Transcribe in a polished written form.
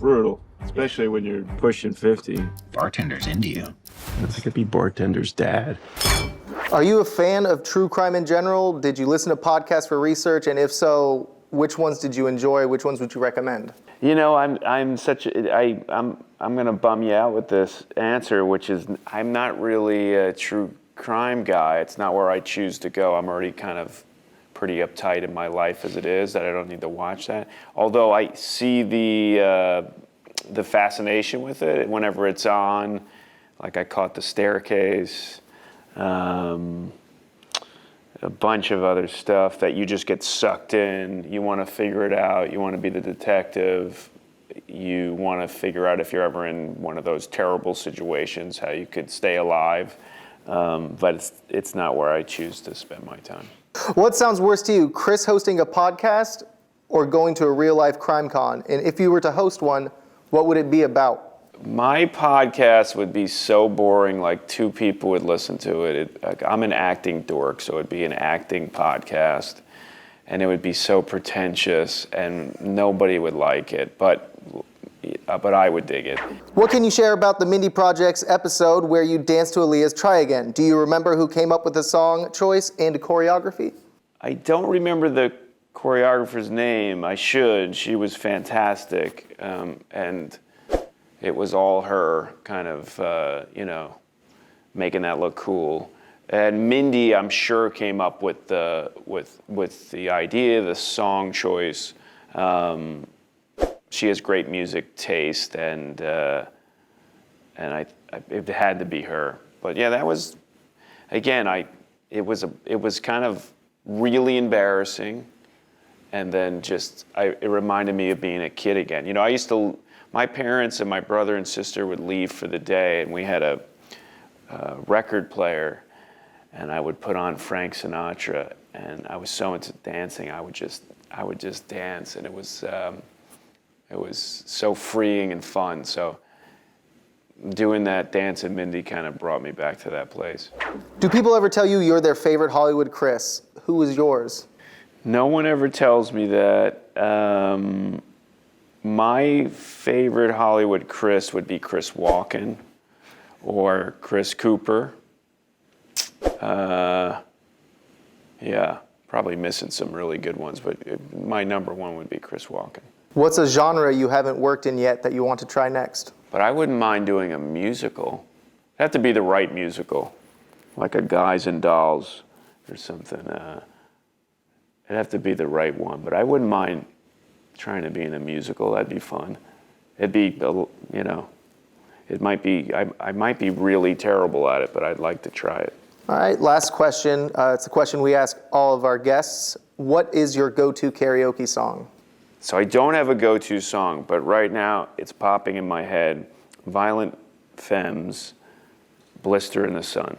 brutal, especially when you're pushing 50. Bartender's into you. I could be bartender's dad. Are you a fan of true crime in general? Did you listen to podcasts for research? And if so, which ones did you enjoy? Which ones would you recommend? You know, I'm gonna bum you out with this answer, which is I'm not really a true crime guy. It's not where I choose to go. I'm already kind of pretty uptight in my life as it is, that I don't need to watch that. Although I see the fascination with it whenever it's on. Like I caught The Staircase, a bunch of other stuff that you just get sucked in. You want to figure it out. You want to be the detective. You want to figure out if you're ever in one of those terrible situations, how you could stay alive. But it's not where I choose to spend my time. What sounds worse to you, Chris hosting a podcast or going to a real-life crime con? And if you were to host one, what would it be about? My podcast would be so boring, like 2 people would listen to it. I'm an acting dork, so it'd be an acting podcast. And it would be so pretentious, and nobody would like it. But I would dig it. What can you share about the Mindy Project's episode where you danced to Aaliyah's Try Again? Do you remember who came up with the song choice and choreography? I don't remember the choreographer's name. I should. She was fantastic. And it was all her kind of, making that look cool. And Mindy, I'm sure, came up with the idea, the song choice. She has great music taste, and it had to be her. But yeah, that was, again, it was kind of really embarrassing, and then it reminded me of being a kid again. You know, my parents and my brother and sister would leave for the day, and we had a record player, and I would put on Frank Sinatra, and I was so into dancing, I would just dance, and it was so freeing and fun. So doing that dance at Mindy kind of brought me back to that place. Do people ever tell you you're their favorite Hollywood Chris? Who is yours? No one ever tells me that. My favorite Hollywood Chris would be Chris Walken or Chris Cooper. Yeah, probably missing some really good ones, but my number one would be Chris Walken. What's a genre you haven't worked in yet that you want to try next? But I wouldn't mind doing a musical. It'd have to be the right musical, like a Guys and Dolls or something. It'd have to be the right one, but I wouldn't mind trying to be in a musical. That'd be fun. It'd be, it might be, I might be really terrible at it, but I'd like to try it. All right, last question. It's a question we ask all of our guests. What is your go-to karaoke song? So I don't have a go-to song, but right now it's popping in my head. Violent Femmes, Blister in the Sun.